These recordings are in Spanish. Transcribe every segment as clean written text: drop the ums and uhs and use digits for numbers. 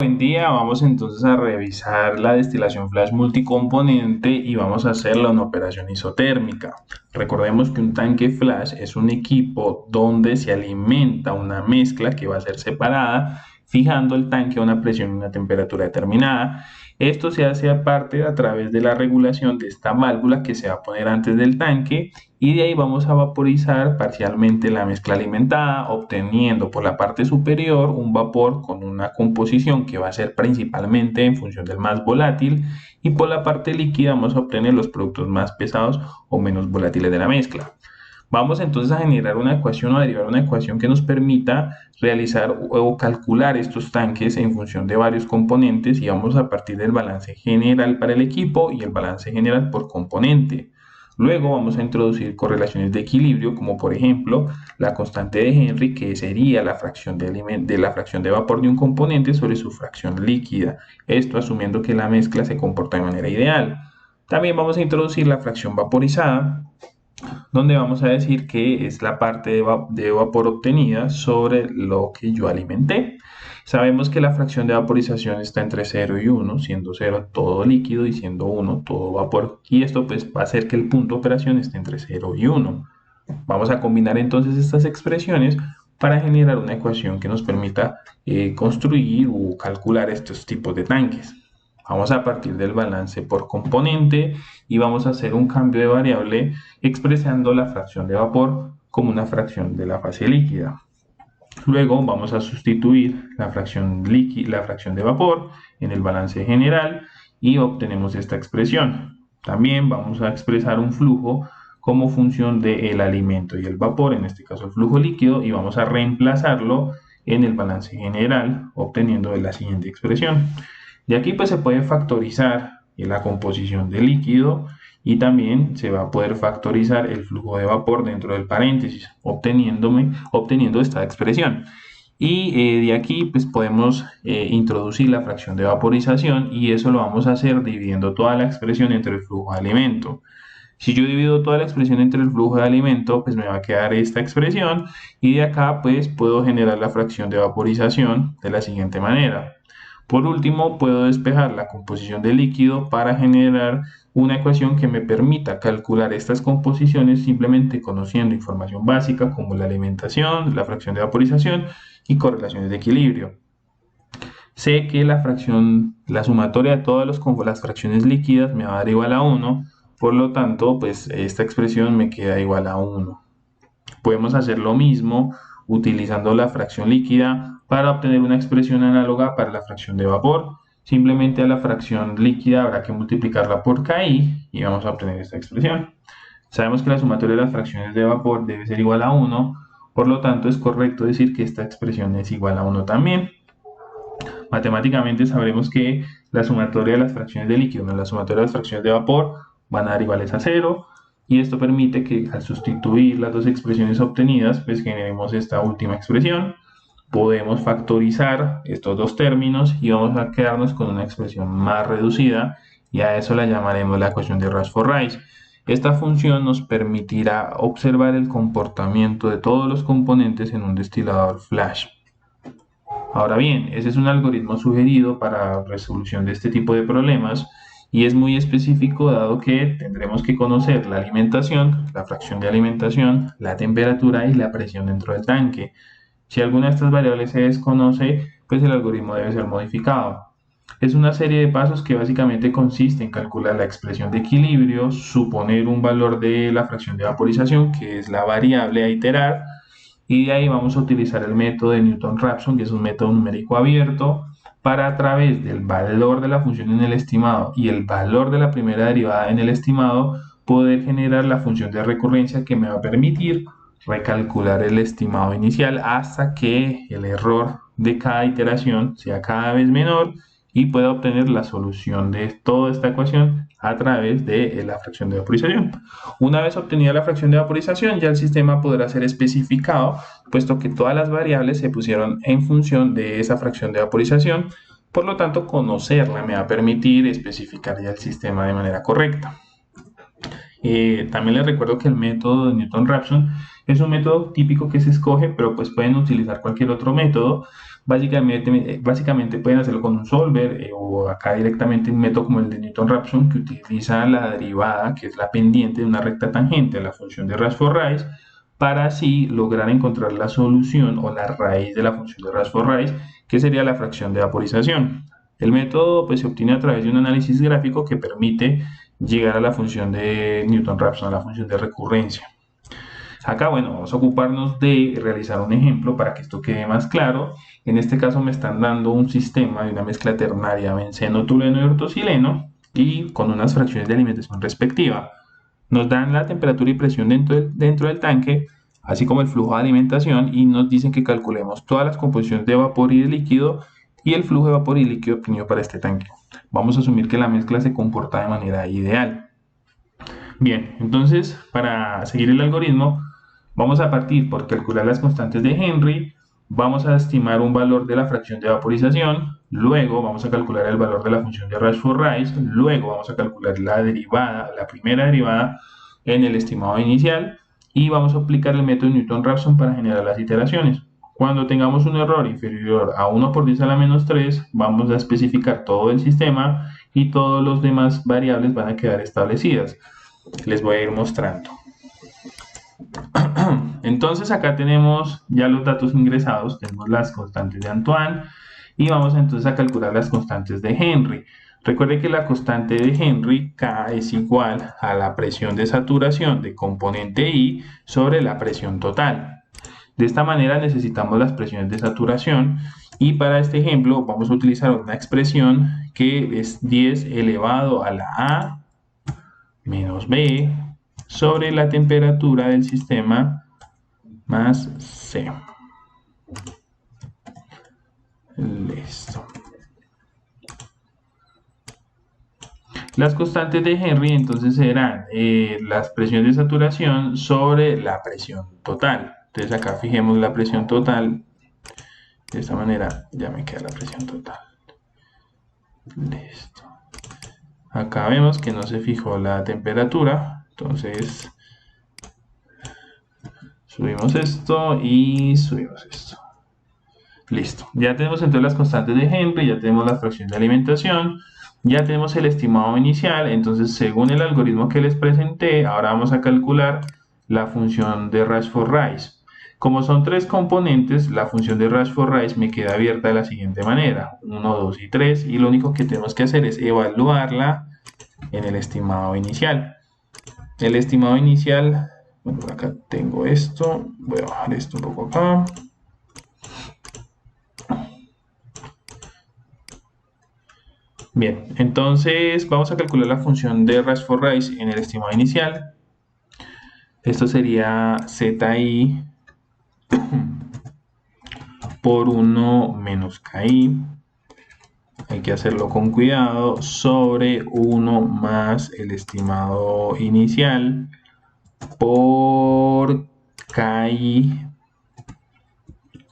Buen día, vamos entonces a revisar la destilación flash multicomponente y vamos a hacerla en operación isotérmica. Recordemos que un tanque flash es un equipo donde se alimenta una mezcla que va a ser separada, fijando el tanque a una presión y una temperatura determinada. Esto se hace aparte a través de la regulación de esta válvula que se va a poner antes del tanque y de ahí vamos a vaporizar parcialmente la mezcla alimentada, obteniendo por la parte superior un vapor con una composición que va a ser principalmente en función del más volátil, y por la parte líquida vamos a obtener los productos más pesados o menos volátiles de la mezcla. Vamos entonces a generar una ecuación o a derivar una ecuación que nos permita realizar o calcular estos tanques en función de varios componentes, y vamos a partir del balance general para el equipo y el balance general por componente. Luego vamos a introducir correlaciones de equilibrio, como por ejemplo la constante de Henry, que sería la fracción de vapor de un componente sobre su fracción líquida. Esto asumiendo que la mezcla se comporta de manera ideal. También vamos a introducir la fracción vaporizada, donde vamos a decir que es la parte de vapor obtenida sobre lo que yo alimenté. Sabemos que la fracción de vaporización está entre 0 y 1, siendo 0 todo líquido y siendo 1 todo vapor. Y esto pues va a hacer que el punto de operación esté entre 0 y 1. Vamos a combinar entonces estas expresiones para generar una ecuación que nos permita construir o calcular estos tipos de tanques. Vamos a partir del balance por componente y vamos a hacer un cambio de variable expresando la fracción de vapor como una fracción de la fase líquida. Luego vamos a sustituir la fracción de vapor en el balance general y obtenemos esta expresión. También vamos a expresar un flujo como función del alimento y el vapor, en este caso el flujo líquido, y vamos a reemplazarlo en el balance general, obteniendo la siguiente expresión. De aquí pues se puede factorizar la composición del líquido y también se va a poder factorizar el flujo de vapor dentro del paréntesis, obteniendo esta expresión. Y de aquí pues podemos introducir la fracción de vaporización, y eso lo vamos a hacer dividiendo toda la expresión entre el flujo de alimento. Si yo divido toda la expresión entre el flujo de alimento, pues me va a quedar esta expresión, y de acá pues puedo generar la fracción de vaporización de la siguiente manera. Por último, puedo despejar la composición del líquido para generar una ecuación que me permita calcular estas composiciones simplemente conociendo información básica como la alimentación, la fracción de vaporización y correlaciones de equilibrio. Sé que la sumatoria de todas las fracciones líquidas me va a dar igual a 1, por lo tanto, pues esta expresión me queda igual a 1. Podemos hacer lo mismo utilizando la fracción líquida para obtener una expresión análoga para la fracción de vapor. Simplemente a la fracción líquida habrá que multiplicarla por KI y vamos a obtener esta expresión. Sabemos que la sumatoria de las fracciones de vapor debe ser igual a 1, por lo tanto es correcto decir que esta expresión es igual a 1 también. Matemáticamente sabremos que la sumatoria de las fracciones de líquido más la sumatoria de las fracciones de vapor van a dar iguales a 0, y esto permite que al sustituir las dos expresiones obtenidas, pues generemos esta última expresión. Podemos factorizar estos dos términos y vamos a quedarnos con una expresión más reducida, y a eso la llamaremos la ecuación de Rashford-Rice. Esta función nos permitirá observar el comportamiento de todos los componentes en un destilador flash. Ahora bien, ese es un algoritmo sugerido para resolución de este tipo de problemas y es muy específico, dado que tendremos que conocer la alimentación, la fracción de alimentación, la temperatura y la presión dentro del tanque. Si alguna de estas variables se desconoce, pues el algoritmo debe ser modificado. Es una serie de pasos que básicamente consiste en calcular la expresión de equilibrio, suponer un valor de la fracción de vaporización, que es la variable a iterar, y de ahí vamos a utilizar el método de Newton-Raphson, que es un método numérico abierto, para a través del valor de la función en el estimado y el valor de la primera derivada en el estimado, poder generar la función de recurrencia que me va a permitir recalcular el estimado inicial hasta que el error de cada iteración sea cada vez menor y pueda obtener la solución de toda esta ecuación a través de la fracción de vaporización. Una vez obtenida la fracción de vaporización, ya el sistema podrá ser especificado, puesto que todas las variables se pusieron en función de esa fracción de vaporización. Por lo tanto, conocerla me va a permitir especificar ya el sistema de manera correcta. También les recuerdo que el método de Newton-Raphson es un método típico que se escoge, pero pues pueden utilizar cualquier otro método Básicamente pueden hacerlo con un solver o acá directamente un método como el de Newton-Raphson que utiliza la derivada, que es la pendiente de una recta tangente a la función de Rashford-Rice, para así lograr encontrar la solución o la raíz de la función de Rashford-Rice, que sería la fracción de vaporización. El método pues, se obtiene a través de un análisis gráfico que permite llegar a la función de Newton-Raphson, a la función de recurrencia. Acá, bueno, vamos a ocuparnos de realizar un ejemplo para que esto quede más claro. En este caso me están dando un sistema de una mezcla ternaria benceno, tolueno y ortosileno y con unas fracciones de alimentación respectiva. Nos dan la temperatura y presión dentro del tanque, así como el flujo de alimentación y nos dicen que calculemos todas las composiciones de vapor y de líquido y el flujo de vapor y líquido obtenido para este tanque. Vamos a asumir que la mezcla se comporta de manera ideal. Bien, entonces para seguir el algoritmo vamos a partir por calcular las constantes de Henry, vamos a estimar un valor de la fracción de vaporización, luego vamos a calcular el valor de la función de Rashford-Rice, luego vamos a calcular la derivada, la primera derivada en el estimado inicial y vamos a aplicar el método Newton-Raphson para generar las iteraciones. Cuando tengamos un error inferior a 1 por 10 a la menos 3, vamos a especificar todo el sistema y todos los demás variables van a quedar establecidas. Les voy a ir mostrando. Entonces acá tenemos ya los datos ingresados, tenemos las constantes de Antoine y vamos entonces a calcular las constantes de Henry. Recuerde que la constante de Henry, K, es igual a la presión de saturación de componente I sobre la presión total. De esta manera necesitamos las presiones de saturación y para este ejemplo vamos a utilizar una expresión que es 10 elevado a la A menos B sobre la temperatura del sistema más C. Listo. Las constantes de Henry entonces serán las presiones de saturación sobre la presión total. Entonces acá fijemos la presión total. De esta manera ya me queda la presión total. Listo. Acá vemos que no se fijó la temperatura. Entonces subimos esto y subimos esto. Listo. Ya tenemos entonces las constantes de Henry, ya tenemos la fracción de alimentación, ya tenemos el estimado inicial. Entonces, según el algoritmo que les presenté, ahora vamos a calcular la función de Rashford-Rice. Como son tres componentes, la función de Rashford-Rice me queda abierta de la siguiente manera: 1, 2 y 3, y lo único que tenemos que hacer es evaluarla en el estimado inicial. El estimado inicial, bueno, acá tengo esto, voy a bajar esto un poco acá. Bien, entonces vamos a calcular la función de Rashford-Rice en el estimado inicial. Esto sería ZI por 1 menos KI. Hay que hacerlo con cuidado, sobre 1 más el estimado inicial por KI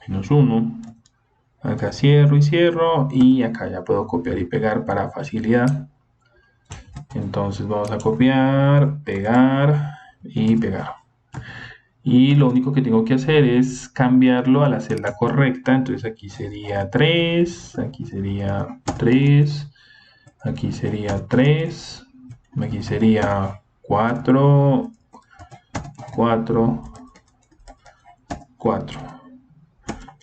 menos 1. Acá cierro y cierro y acá ya puedo copiar y pegar para facilidad. Entonces vamos a copiar, pegar y pegar. Y lo único que tengo que hacer es cambiarlo a la celda correcta. Entonces aquí sería 3, aquí sería 3, aquí sería 3, aquí sería 4, 4, 4.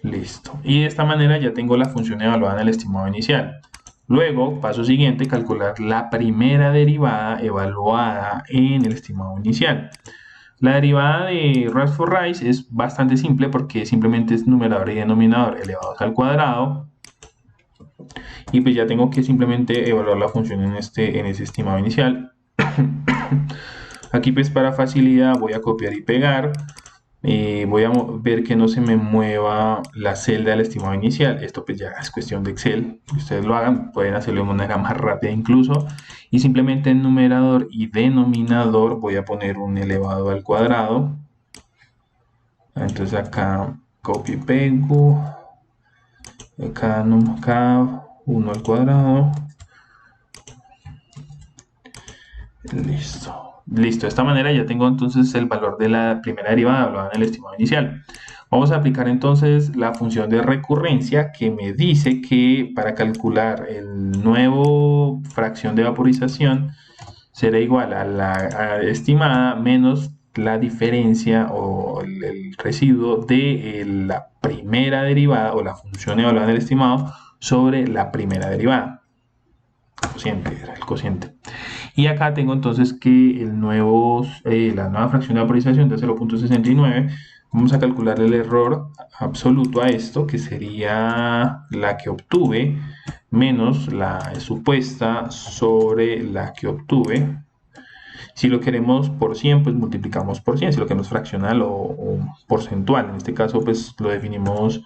Listo. Y de esta manera ya tengo la función evaluada en el estimado inicial. Luego, paso siguiente, calcular la primera derivada evaluada en el estimado inicial. La derivada de Rashford-Rice es bastante simple porque simplemente es numerador y denominador elevados al cuadrado. Y pues ya tengo que simplemente evaluar la función en ese estimado inicial. Aquí pues para facilidad voy a copiar y pegar. Voy a ver que no se me mueva la celda del estimado inicial. Esto pues ya es cuestión de Excel. Que ustedes lo hagan, pueden hacerlo de manera más rápida incluso. Y simplemente en numerador y denominador voy a poner un elevado al cuadrado. Entonces acá copio y pego. Acá 1 al cuadrado. Listo. Listo, de esta manera ya tengo entonces el valor de la primera derivada evaluada en el estimado inicial. Vamos a aplicar entonces la función de recurrencia que me dice que para calcular el nuevo fracción de vaporización será igual a la estimada menos la diferencia o el residuo de la primera derivada o la función evaluada del estimado sobre la primera derivada. El cociente. Y acá tengo entonces que la nueva fracción de vaporización de 0.69, vamos a calcular el error absoluto a esto, que sería la que obtuve menos la supuesta sobre la que obtuve. Si lo queremos por 100, pues multiplicamos por 100. Si lo queremos fraccional o porcentual, en este caso pues lo definimos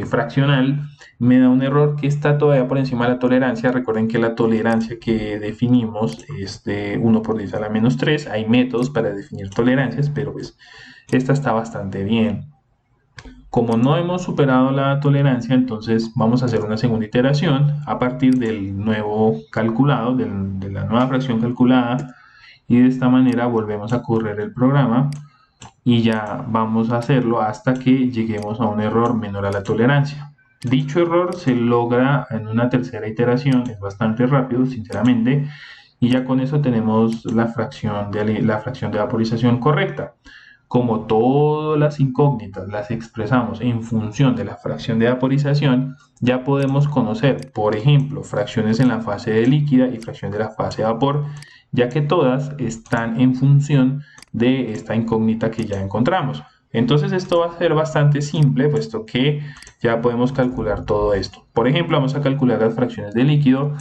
fraccional, me da un error que está todavía por encima de la tolerancia. Recuerden que la tolerancia que definimos es de 1 por 10 a la menos 3. Hay métodos para definir tolerancias, pero pues esta está bastante bien. Como no hemos superado la tolerancia, entonces vamos a hacer una segunda iteración a partir del nuevo calculado, de la nueva fracción calculada, y de esta manera volvemos a correr el programa y ya vamos a hacerlo hasta que lleguemos a un error menor a la tolerancia. Dicho error se logra en una tercera iteración, es bastante rápido, sinceramente, y ya con eso tenemos la fracción de vaporización correcta. Como todas las incógnitas las expresamos en función de la fracción de vaporización, ya podemos conocer, por ejemplo, fracciones en la fase de líquida y fracción de la fase de vapor, ya que todas están en función de esta incógnita que ya encontramos. Entonces esto va a ser bastante simple, puesto que ya podemos calcular todo esto. Por ejemplo, vamos a calcular las fracciones de líquido,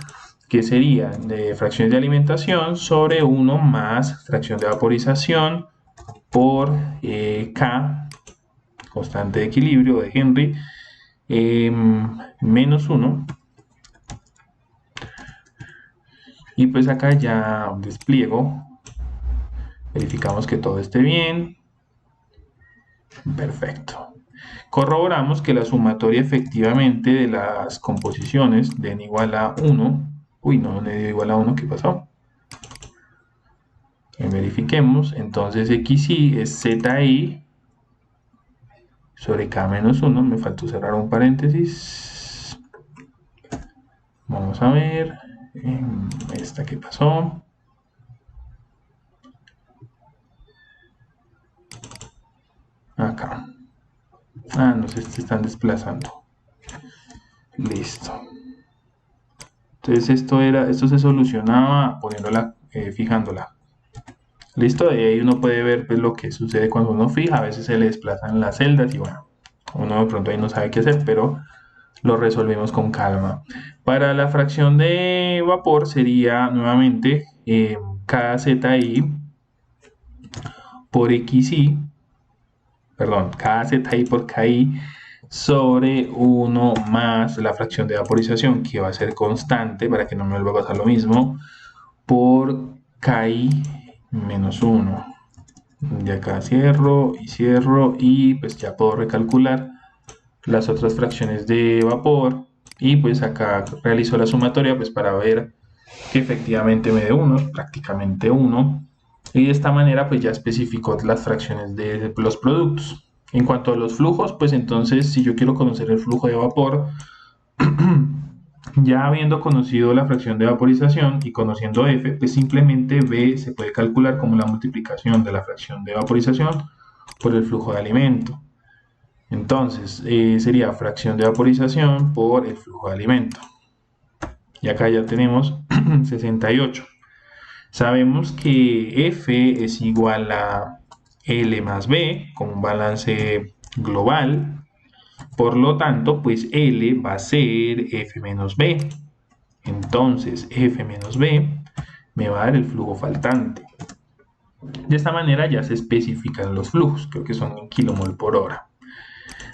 que serían de fracciones de alimentación sobre 1 más fracción de vaporización por K, constante de equilibrio de Henry, menos 1. Y pues acá ya despliego, verificamos que todo esté bien. Perfecto. Corroboramos que la sumatoria efectivamente de las composiciones den igual a 1. Uy, no dio igual a 1, ¿qué pasó? Verifiquemos, entonces XI es ZI sobre K menos 1, me faltó cerrar un paréntesis. Vamos a ver, esta que pasó. Acá. No se están desplazando. Listo. Entonces esto se solucionaba poniéndola, fijándola. Listo, y ahí uno puede ver pues, lo que sucede cuando uno fija. A veces se le desplazan las celdas y bueno, uno de pronto ahí no sabe qué hacer, pero lo resolvemos con calma. Para la fracción de vapor sería nuevamente KZI por XI, perdón, KZI por KI sobre 1 más la fracción de vaporización, que va a ser constante para que no me vuelva a pasar lo mismo, por KI menos 1. De acá cierro y pues ya puedo recalcular las otras fracciones de vapor y pues acá realizo la sumatoria pues para ver que efectivamente me dé 1, prácticamente 1, y de esta manera pues ya especificó las fracciones de los productos. En cuanto a los flujos, pues entonces si yo quiero conocer el flujo de vapor, ya habiendo conocido la fracción de vaporización y conociendo F, pues simplemente B se puede calcular como la multiplicación de la fracción de vaporización por el flujo de alimento. Entonces sería fracción de vaporización por el flujo de alimento. Y acá ya tenemos 68. Sabemos que F es igual a L más B como un balance global. Por lo tanto, pues L va a ser F menos B. Entonces, F menos B me va a dar el flujo faltante. De esta manera ya se especifican los flujos, creo que son en kilomol por hora.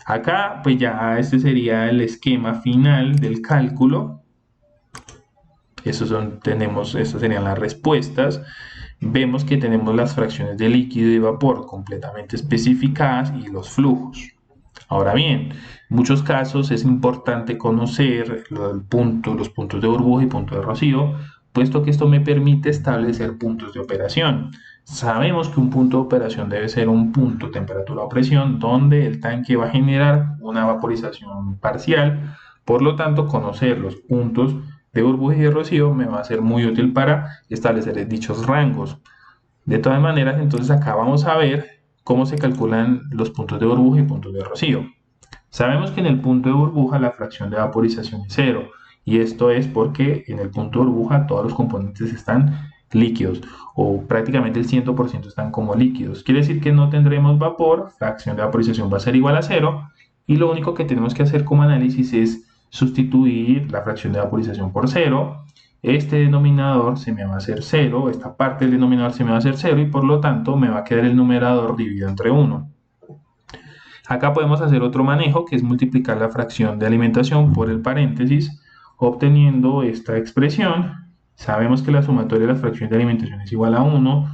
Acá, pues ya este sería el esquema final del cálculo. Estas serían las respuestas. Vemos que tenemos las fracciones de líquido y vapor completamente especificadas y los flujos. Ahora bien, en muchos casos es importante conocer los puntos de burbuja y puntos de rocío, puesto que esto me permite establecer puntos de operación. Sabemos que un punto de operación debe ser un punto temperatura o presión donde el tanque va a generar una vaporización parcial. Por lo tanto, conocer los puntos de burbuja y de rocío me va a ser muy útil para establecer dichos rangos. De todas maneras, entonces acá vamos a ver cómo se calculan los puntos de burbuja y puntos de rocío. Sabemos que en el punto de burbuja la fracción de vaporización es cero, y esto es porque en el punto de burbuja todos los componentes están líquidos, o prácticamente el 100% están como líquidos. Quiere decir que no tendremos vapor, fracción de vaporización va a ser igual a cero, y lo único que tenemos que hacer como análisis es sustituir la fracción de vaporización por cero. Este denominador se me va a hacer cero, esta parte del denominador se me va a hacer cero, y por lo tanto me va a quedar el numerador dividido entre 1. Acá podemos hacer otro manejo, que es multiplicar la fracción de alimentación por el paréntesis, obteniendo esta expresión. Sabemos que la sumatoria de las fracciones de alimentación es igual a 1,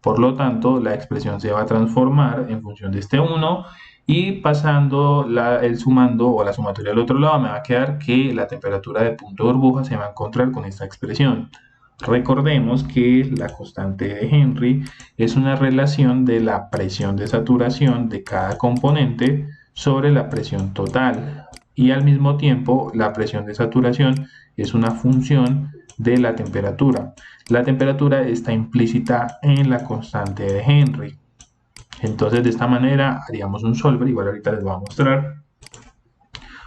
por lo tanto la expresión se va a transformar en función de este 1, y pasando el sumando o la sumatoria al otro lado me va a quedar que la temperatura de punto de burbuja se va a encontrar con esta expresión. Recordemos que la constante de Henry es una relación de la presión de saturación de cada componente sobre la presión total, y al mismo tiempo la presión de saturación es una función de la temperatura. La temperatura está implícita en la constante de Henry. Entonces de esta manera haríamos un solver, igual ahorita les voy a mostrar.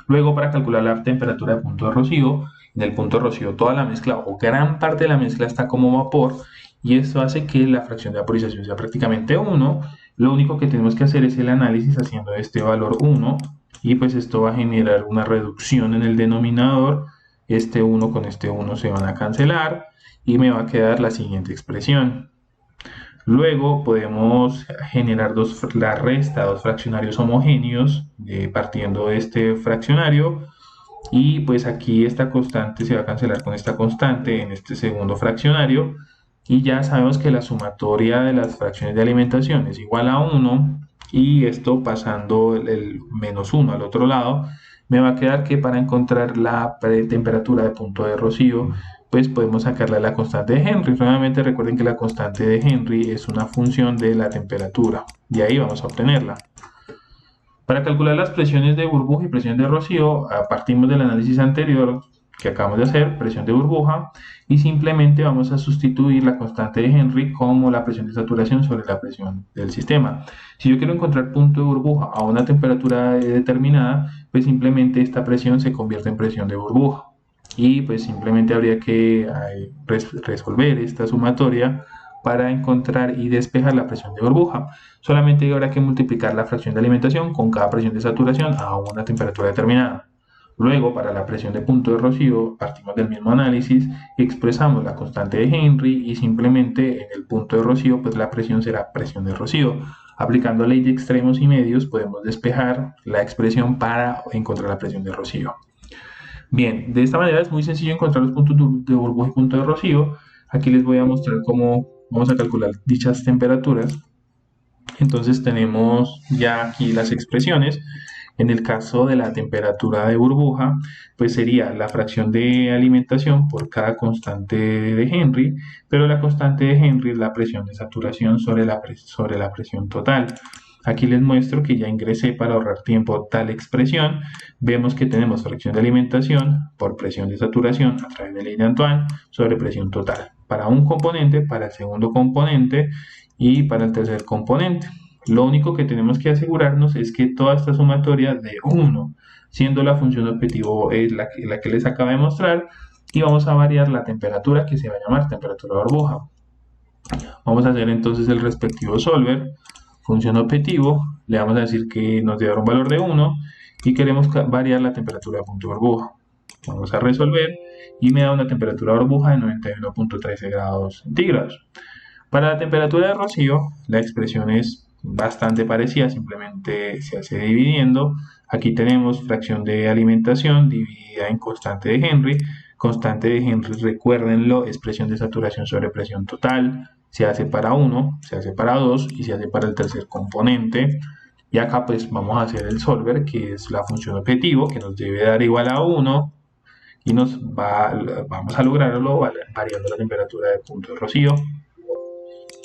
Luego, para calcular la temperatura de punto de rocío, en el punto de rocío toda la mezcla o gran parte de la mezcla está como vapor, y esto hace que la fracción de vaporización sea prácticamente 1. Lo único que tenemos que hacer es el análisis haciendo este valor 1, y pues esto va a generar una reducción en el denominador. Este 1 con este 1 se van a cancelar y me va a quedar la siguiente expresión. Luego podemos generar la resta de dos fraccionarios homogéneos partiendo de este fraccionario, y pues aquí esta constante se va a cancelar con esta constante en este segundo fraccionario, y ya sabemos que la sumatoria de las fracciones de alimentación es igual a 1, y esto pasando el menos 1 al otro lado me va a quedar que para encontrar la temperatura de punto de rocío pues podemos sacarle la constante de Henry. Nuevamente recuerden que la constante de Henry es una función de la temperatura, y ahí vamos a obtenerla. Para calcular las presiones de burbuja y presión de rocío, partimos del análisis anterior que acabamos de hacer, presión de burbuja, y simplemente vamos a sustituir la constante de Henry como la presión de saturación sobre la presión del sistema. Si yo quiero encontrar punto de burbuja a una temperatura determinada, pues simplemente esta presión se convierte en presión de burbuja, y pues simplemente habría que resolver esta sumatoria para encontrar y despejar la presión de burbuja. Solamente habrá que multiplicar la fracción de alimentación con cada presión de saturación a una temperatura determinada. Luego, para la presión de punto de rocío, partimos del mismo análisis, expresamos la constante de Henry, y simplemente en el punto de rocío, pues la presión será presión de rocío. Aplicando ley de extremos y medios, podemos despejar la expresión para encontrar la presión de rocío. Bien, de esta manera es muy sencillo encontrar los puntos de burbuja y punto de rocío. Aquí les voy a mostrar cómo vamos a calcular dichas temperaturas. Entonces tenemos ya aquí las expresiones. En el caso de la temperatura de burbuja, pues sería la fracción de alimentación por cada constante de Henry, pero la constante de Henry es la presión de saturación sobre la presión total. Aquí les muestro que ya ingresé para ahorrar tiempo tal expresión. Vemos que tenemos fracción de alimentación por presión de saturación a través de ley de Antoine sobre presión total. Para un componente, para el segundo componente y para el tercer componente. Lo único que tenemos que asegurarnos es que toda esta sumatoria de 1, siendo la función objetivo es la que les acabo de mostrar, y vamos a variar la temperatura, que se va a llamar temperatura de burbuja. Vamos a hacer entonces el respectivo solver, función objetivo, le vamos a decir que nos debe dar un valor de 1 y queremos variar la temperatura de punto de burbuja. Vamos a resolver y me da una temperatura de burbuja de 91.13 grados centígrados. Para la temperatura de rocío, la expresión es bastante parecida, simplemente se hace dividiendo. Aquí tenemos fracción de alimentación dividida en constante de Henry. Constante de Henry, recuérdenlo, es presión de saturación sobre presión total. Se hace para 1, se hace para 2 y se hace para el tercer componente. Y acá pues vamos a hacer el solver, que es la función objetivo, que nos debe dar igual a 1. Y vamos a lograrlo variando la temperatura de punto de rocío.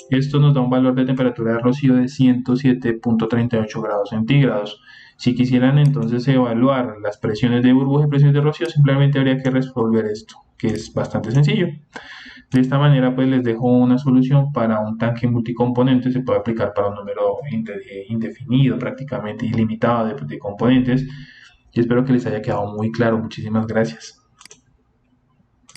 Esto nos da un valor de temperatura de rocío de 107,38 grados centígrados. Si quisieran entonces evaluar las presiones de burbuja y presiones de rocío, simplemente habría que resolver esto, que es bastante sencillo. De esta manera, pues les dejo una solución para un tanque multicomponente, se puede aplicar para un número indefinido, prácticamente ilimitado de componentes. Y espero que les haya quedado muy claro. Muchísimas gracias.